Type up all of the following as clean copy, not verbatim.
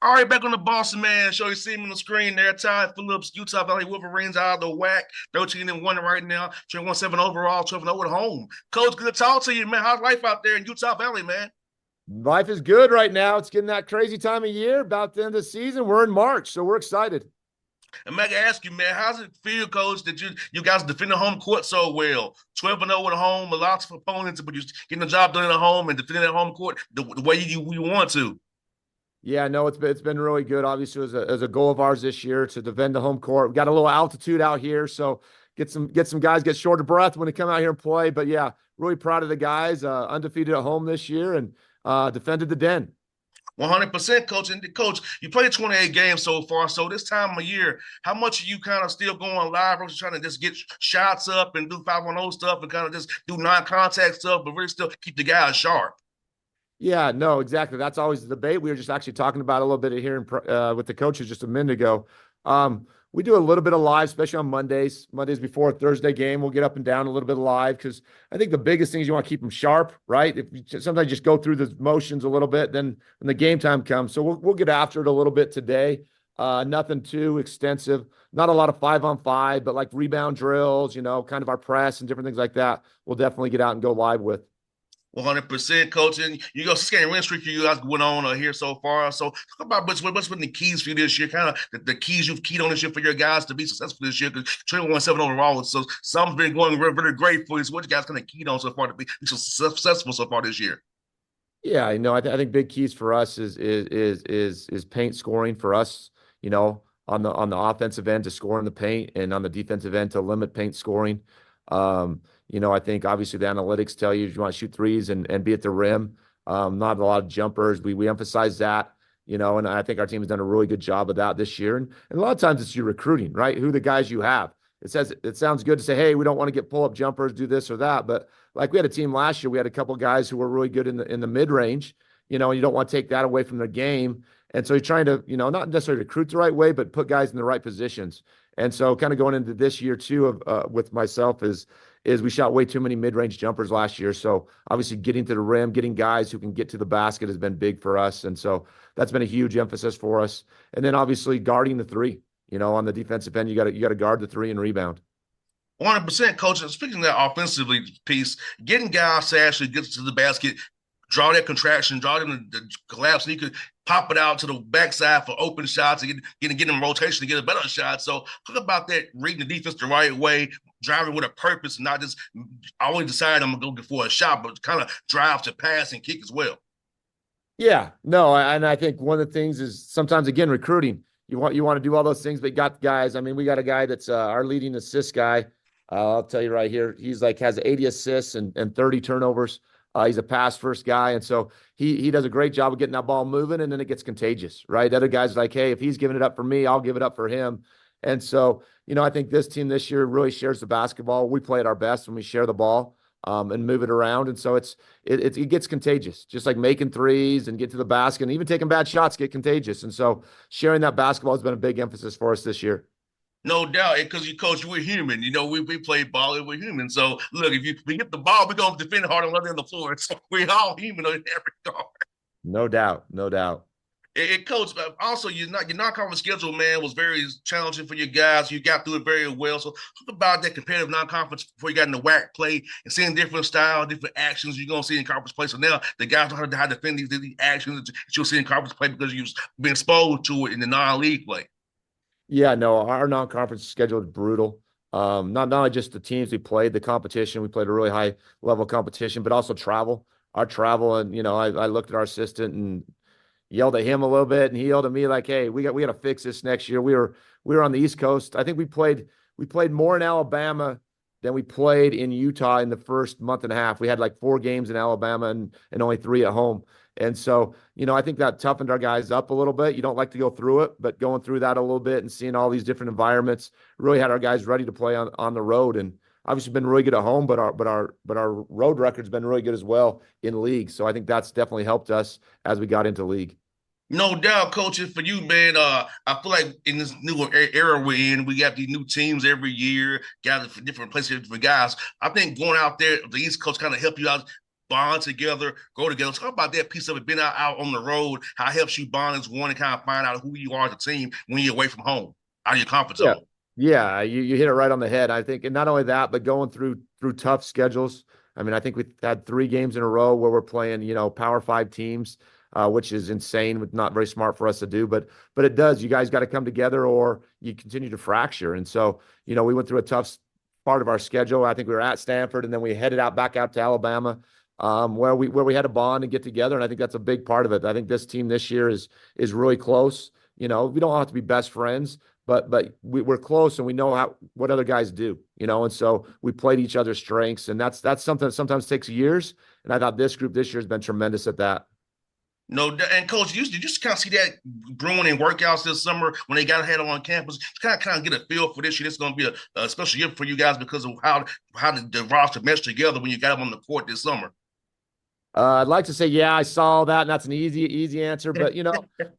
All right, back on the Boston man show. You see him on the screen there. Todd Phillips, Utah Valley Wolverines out of the whack. 13-1 right now. 21-7 overall, 12-0 at home. Coach, good to talk to you, man. How's life out there in Utah Valley, man? Life is good right now. It's getting that crazy time of year. About the end of the season, we're in March, so we're excited. And Meg, I ask you, man, how's it feel, Coach, that you guys defend the home court so well? 12-0 at home, lots of opponents, but you're getting the job done at home and defending that home court the way you want to. Yeah, no, it's been really good. Obviously, as a goal of ours this year to defend the home court. We got a little altitude out here, so get some guys get short of breath when they come out here and play. But yeah, really proud of the guys. Undefeated at home this year and defended the den. 100%, coach. And coach, you played 28 games so far. So this time of year, how much are you kind of still going live versus trying to just get shots up and do 5-on-0 stuff and kind of just do non-contact stuff, but really still keep the guys sharp? Yeah, no, exactly. That's always the debate. We were just actually talking about a little bit here with the coaches just a minute ago. We do a little bit of live, especially on Mondays. Mondays before a Thursday game, we'll get up and down a little bit of live because I think the biggest thing is you want to keep them sharp, right? If you sometimes just go through the motions a little bit, then when the game time comes, so we'll get after it a little bit today. Nothing too extensive, not a lot of 5-on-5, but like rebound drills, kind of our press and different things like that. We'll definitely get out and go live with. 100%, coach. And you go scanning win streak you guys went on here so far. So talk about what's been the keys for you this year, kind of the keys you've keyed on this year for your guys to be successful this year. Because 21-7 overall, so some's been going really, really great for you. So what you guys kind of keyed on so far to be so successful so far this year? Yeah, I think big keys for us is paint scoring for us, on the offensive end to score in the paint and on the defensive end to limit paint scoring. I think obviously the analytics tell you want to shoot threes and be at the rim. Not a lot of jumpers. We emphasize that, and I think our team has done a really good job of that this year. And a lot of times it's your recruiting, right? Who the guys you have. It sounds good to say, hey, we don't want to get pull-up jumpers, do this or that. But like we had a team last year, we had a couple guys who were really good in the mid-range, and you don't want to take that away from their game. And so you're trying to, not necessarily recruit the right way, but put guys in the right positions. And so kind of going into this year too with myself is we shot way too many mid-range jumpers last year. So obviously getting to the rim, getting guys who can get to the basket has been big for us. And so that's been a huge emphasis for us. And then obviously guarding the three, on the defensive end, you got to guard the three and rebound. 100%, coach. And speaking of that offensively piece, getting guys to actually get to the basket, draw that contraction, draw them to collapse, and you could pop it out to the backside for open shots and get them rotation to get a better shot. So talk about that, reading the defense the right way, driving with a purpose, and not just always decide I'm going to go for a shot, but kind of drive to pass and kick as well. Yeah, no, and I think one of the things is sometimes again recruiting. You want to do all those things, but you got guys. I mean, we got a guy that's our leading assist guy. I'll tell you right here, he's has 80 assists and 30 turnovers. He's a pass first guy. And so he does a great job of getting that ball moving, and then it gets contagious, right? Other guys are like, hey, if he's giving it up for me, I'll give it up for him. And so, I think this team this year really shares the basketball. We play at our best when we share the ball and move it around. And so it gets contagious, just like making threes and get to the basket and even taking bad shots get contagious. And so sharing that basketball has been a big emphasis for us this year. No doubt, because you coach, we're human. We play ball and we're human. So look, if we get the ball, we're gonna defend hard and let it on the floor. So we're all human in every regard. No doubt, no doubt. And coach, also your non-conference schedule, man, was very challenging for you guys. You got through it very well. So talk about that competitive non-conference before you got in the WAC play and seeing different style, different actions you're gonna see in conference play. So now the guys know how to defend these actions that you'll see in conference play because you've been exposed to it in the non-league play. Yeah, no, our non-conference schedule is brutal. Not only just the teams we played, the competition, we played a really high level competition, but also travel. Our travel, and I looked at our assistant and yelled at him a little bit, and he yelled at me like, "Hey, we got to fix this next year." We were on the East Coast. I think we played more in Alabama than we played in Utah in the first month and a half. We had like 4 games in Alabama and only 3 at home. And so, I think that toughened our guys up a little bit. You don't like to go through it, but going through that a little bit and seeing all these different environments really had our guys ready to play on the road. And obviously been really good at home, but our road record's been really good as well in league. So I think that's definitely helped us as we got into league. No doubt, coaches, for you, man. I feel like in this new era we're in, we got these new teams every year, gathered for different places, different guys. I think going out there, the East Coast kind of help you out bond together, go together. Talk about that piece of it, being out on the road, how it helps you bond as one and kind of find out who you are as a team when you're away from home, out of your comfort Yeah. zone. Yeah, you hit it right on the head. I think, and not only that, but going through tough schedules. I mean, I think we've had 3 games in a row where we're playing, Power Five teams, which is insane, with not very smart for us to do. But it does. You guys got to come together, or you continue to fracture. And so, we went through a tough part of our schedule. I think we were at Stanford, and then we headed back out to Alabama, where we had a bond and get together. And I think that's a big part of it. I think this team this year is really close. We don't have to be best friends, but we're close, and we know what other guys do, and so we played each other's strengths, and that's something that sometimes takes years. And I thought this group this year has been tremendous at that. No, and coach, you just kind of see that brewing in workouts this summer when they got ahead on campus. Kind of get a feel for this year. This is going to be a special year for you guys because of how the roster meshed together when you got them on the court this summer. I'd like to say, yeah, I saw that, and that's an easy answer. But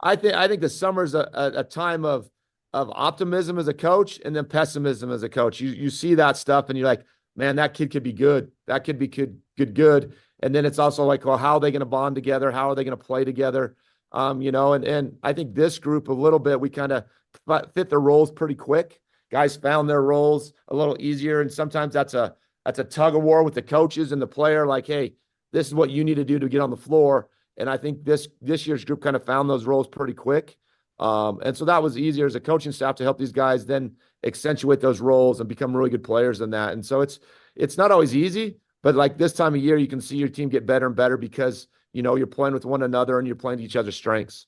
I think the summer's a time of optimism as a coach, and then pessimism as a coach. You see that stuff, and you're like, man, that kid could be good. That could be good. And then it's also like, well, how are they going to bond together? How are they going to play together? And I think this group a little bit, we kind of fit the roles pretty quick. Guys found their roles a little easier, and sometimes that's a tug of war with the coaches and the player. Like, hey, this is what you need to do to get on the floor. And I think this year's group kind of found those roles pretty quick. And so that was easier as a coaching staff to help these guys then accentuate those roles and become really good players in that. And so it's not always easy, but like this time of year, you can see your team get better and better because, you're playing with one another and you're playing to each other's strengths.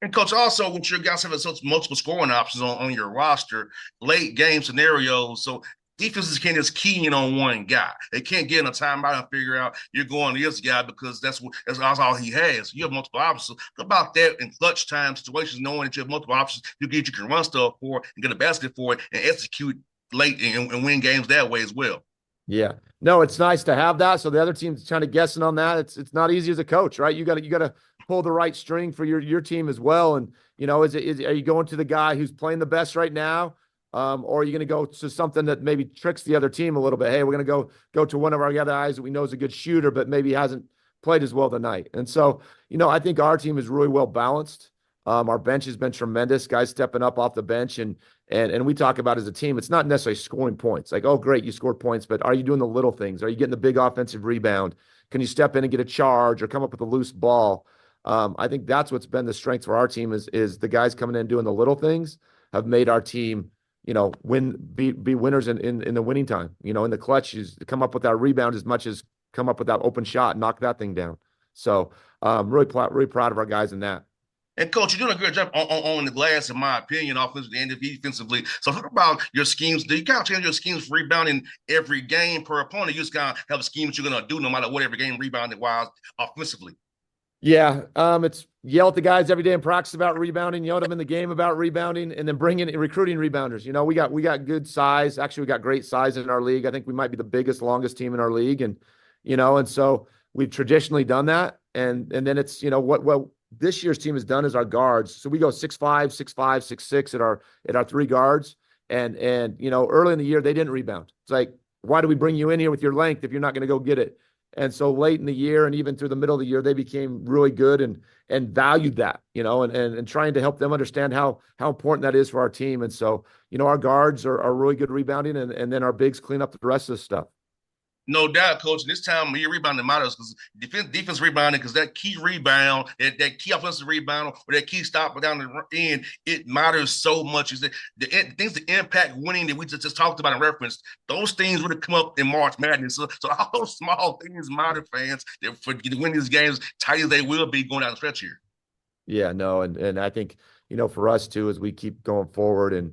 And coach, also with your guys having such multiple scoring options on your roster, late game scenarios. So defenses can't just key in on one guy. They can't get in a timeout and figure out you're going to this guy because that's all he has. You have multiple options. So about that in clutch time situations, knowing that you have multiple options, you can run stuff for and get a basket for it and execute late and win games that way as well. Yeah. No, it's nice to have that. So the other team's kind of guessing on that. It's not easy as a coach, right? You got to pull the right string for your team as well. And are you going to the guy who's playing the best right now? Or are you going to go to something that maybe tricks the other team a little bit? Hey, we're going to go to one of our other guys that we know is a good shooter, but maybe hasn't played as well tonight. And so, I think our team is really well balanced. Our bench has been tremendous. Guys stepping up off the bench, and we talk about as a team, it's not necessarily scoring points. Like, oh, great, you scored points, but are you doing the little things? Are you getting the big offensive rebound? Can you step in and get a charge or come up with a loose ball? I think that's what's been the strength for our team is the guys coming in doing the little things have made our team, be winners in the winning time. In the clutch, is come up with that rebound as much as come up with that open shot, knock that thing down. So really proud of our guys in that. And coach, you're doing a great job on the glass, in my opinion, offensively and defensively. So talk about your schemes. Do you kind of change your schemes for rebounding every game per opponent? You just kind of have schemes you're going to do no matter what every game rebounding wise offensively. Yeah, it's yell at the guys every day in practice about rebounding, yell at them in the game about rebounding, and then bring in recruiting rebounders. We got good size. Actually, we got great size in our league. I think we might be the biggest, longest team in our league, and so we've traditionally done that. And then it's what this year's team has done is our guards. So we go 6'5", 6'5", 6'6" at our 3 guards, and early in the year they didn't rebound. It's like, why do we bring you in here with your length if you're not going to go get it? And so late in the year and even through the middle of the year, they became really good and valued that, and trying to help them understand how important that is for our team. And so, our guards are really good rebounding, and then our bigs clean up the rest of the stuff. No doubt, coach. And this time your rebounding matters because defense rebounding, because that key rebound, that key offensive rebound, or that key stop down the end, it matters so much. Is the things that impact winning that we just talked about in reference, those things would have come up in March Madness. So all those small things matter, fans, for to win these games, tight as they will be going down the stretch here. Yeah, no, and I think, for us too, as we keep going forward, and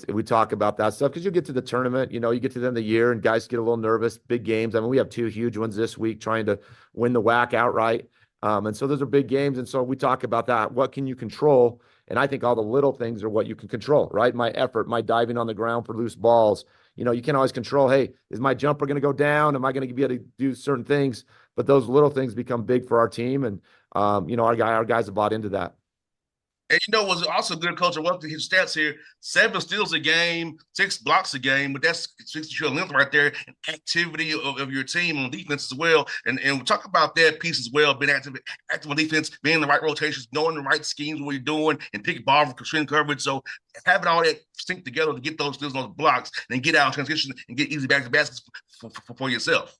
we talk about that stuff because you get to the tournament, you get to the end of the year and guys get a little nervous, big games. I mean, we have 2 huge ones this week trying to win the WAC outright. And so those are big games. And so we talk about that. What can you control? And I think all the little things are what you can control, right? My effort, my diving on the ground for loose balls. You can't always control, hey, is my jumper going to go down? Am I going to be able to do certain things? But those little things become big for our team. And, our guys have bought into that. And you know what's also good, coach? I love to his stats here. 7 steals a game, 6 blocks a game, but that's speaks to your length right there and activity of your team on defense as well. And we talk about that piece as well, being active on defense, being in the right rotations, knowing the right schemes, what you're doing, and pick ball for screen coverage. So having all that sync together to get those steals on those blocks and get out in transition and get easy back to baskets for yourself.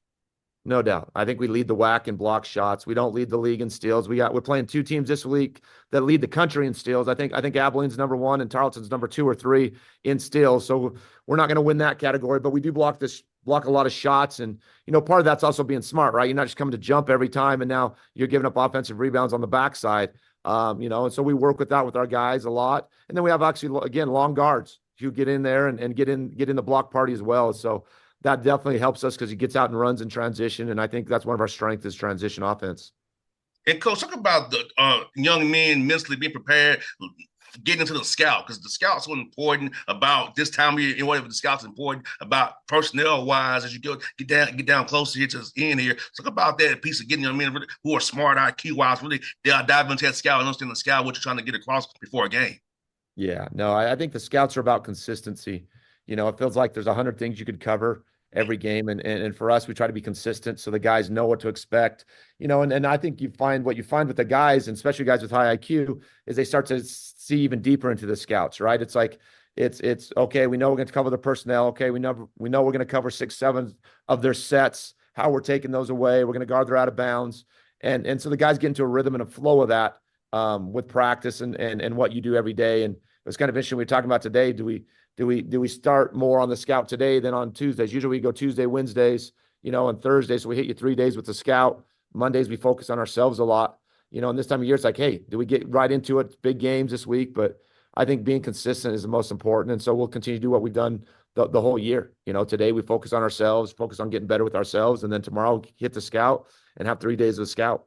No doubt. I think we lead the WAC in block shots. We don't lead the league in steals. We're playing 2 teams this week that lead the country in steals. I think Abilene's number 1 and Tarleton's number 2 or 3 in steals. So we're not going to win that category, but we do block a lot of shots. And, part of that's also being smart, right? You're not just coming to jump every time, and now you're giving up offensive rebounds on the backside. And so we work with that with our guys a lot. And then we have actually, again, long guards who get in there and get in the block party as well. So that definitely helps us because he gets out and runs in transition. And I think that's one of our strengths is transition offense. And coach, talk about the young men mentally being prepared, getting into the scout, because the scout's so important about this time of year and whatever the scout's important about personnel wise as you get down closer here to the end here. Talk about that piece of getting young men really, who are smart IQ wise, really they'll dive into that scout and understand the scout, what you're trying to get across before a game. Yeah, no, I think the scouts are about consistency. It feels like there's 100 things you could cover every game. And for us, we try to be consistent so the guys know what to expect. And I think what you find with the guys, and especially guys with high IQ, is they start to see even deeper into the scouts, right? It's like, it's okay. We know we're going to cover the personnel. Okay. We know we're going to cover 6, 7 of their sets, how we're taking those away. We're going to guard their out of bounds. And so the guys get into a rhythm and a flow of that with practice and what you do every day. And it was kind of interesting. We were talking about today. Do we start more on the scout today than on Tuesdays? Usually we go Tuesday, Wednesdays, and Thursday. So we hit you 3 days with the scout. Mondays, we focus on ourselves a lot, and this time of year, it's like, hey, do we get right into it? Big games this week, but I think being consistent is the most important. And so we'll continue to do what we've done the whole year. Today we focus on ourselves, focus on getting better with ourselves. And then tomorrow hit the scout and have 3 days of the scout.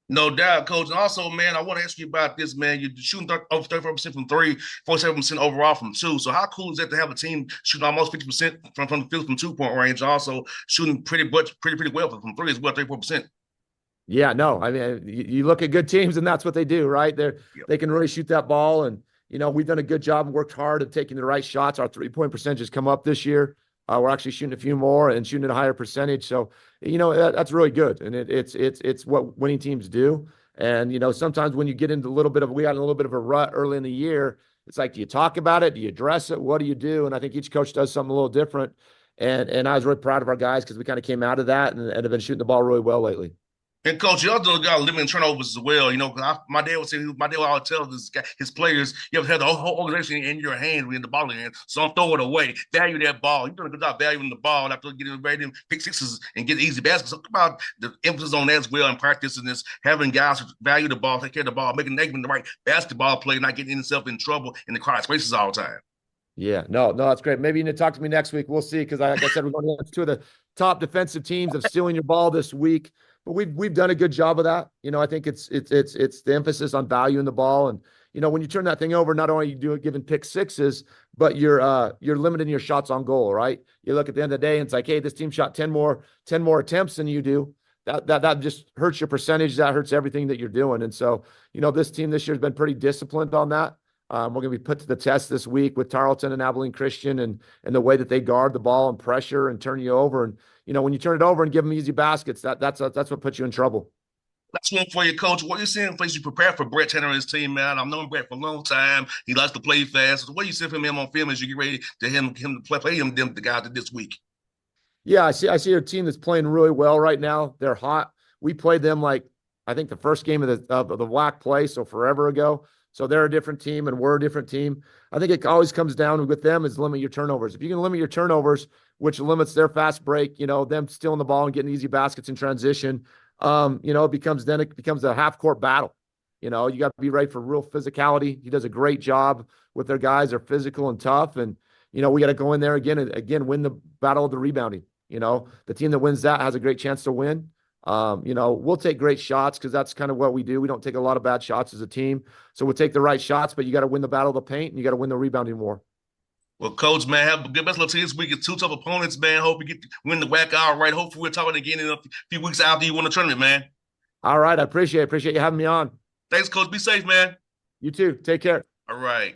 No doubt, coach. And also, man, I want to ask you about this, man. You're shooting over 34% from 3, 47% overall from 2. So how cool is that to have a team shooting almost 50% from the field from 2-point range, also shooting pretty well from 3 as well, 34%. Yeah, no, I mean, you look at good teams and that's what they do, right? They can really shoot that ball. And, we've done a good job and worked hard at taking the right shots. Our 3-point percentages come up this year. We're actually shooting a few more and shooting at a higher percentage. So, that's really good. And it's what winning teams do. And, sometimes when you get into we got in a little bit of a rut early in the year, it's like, do you talk about it? Do you address it? What do you do? And I think each coach does something a little different. And I was really proud of our guys because we kind of came out of that and have been shooting the ball really well lately. And coach, y'all do got limiting turnovers as well. My dad would always tell his players, you have to have the whole organization in your hand, in the ball in hand. So don't throw it away. Value that ball. You're doing a good job valuing the ball after getting ready to pick sixes and get easy baskets. So talk about the emphasis on that as well in practice and this having guys who value the ball, take care of the ball, making the right basketball play, not getting himself in trouble in the crowd spaces all the time. Yeah, no, that's great. Maybe you need to talk to me next week. We'll see. Because like I said, we're going against 2 of the top defensive teams of stealing your ball this week. But we've done a good job of that. I think it's the emphasis on valuing the ball. And, when you turn that thing over, not only you giving pick sixes, but you're limiting your shots on goal, right? You look at the end of the day and it's like, hey, this team shot 10 more attempts than you do. That just hurts your percentage. That hurts everything that you're doing. And so, this team this year has been pretty disciplined on that. We're going to be put to the test this week with Tarleton and Abilene Christian and the way that they guard the ball and pressure and turn you over. And, when you turn it over and give them easy baskets, that's what puts you in trouble. That's one for you, coach. What are you seeing in place you prepare for Brett Tanner and his team, man? I've known Brett for a long time. He likes to play fast. So what are you seeing from him on film as you get ready to him to play the guys this week? Yeah, I see a team that's playing really well right now. They're hot. We played them I think the first game of the WAC play, so forever ago. So they're a different team and we're a different team. I think it always comes down with them is limit your turnovers. If you can limit your turnovers, which limits their fast break, them stealing the ball and getting easy baskets in transition, it becomes a half court battle. You got to be ready for real physicality. He does a great job with their guys. They're physical and tough. And, we got to go in there again and again, win the battle of the rebounding. The team that wins that has a great chance to win. We'll take great shots because that's kind of what we do. We don't take a lot of bad shots as a team. So we'll take the right shots, but you got to win the battle of the paint and you got to win the rebounding war. Well, coach, man, have a good best luck to you this week. It's 2 tough opponents, man. Hope you get to win the WAC all right. Hopefully we're talking again in a few weeks after you win the tournament, man. All right. I appreciate you having me on. Thanks, coach. Be safe, man. You too. Take care. All right.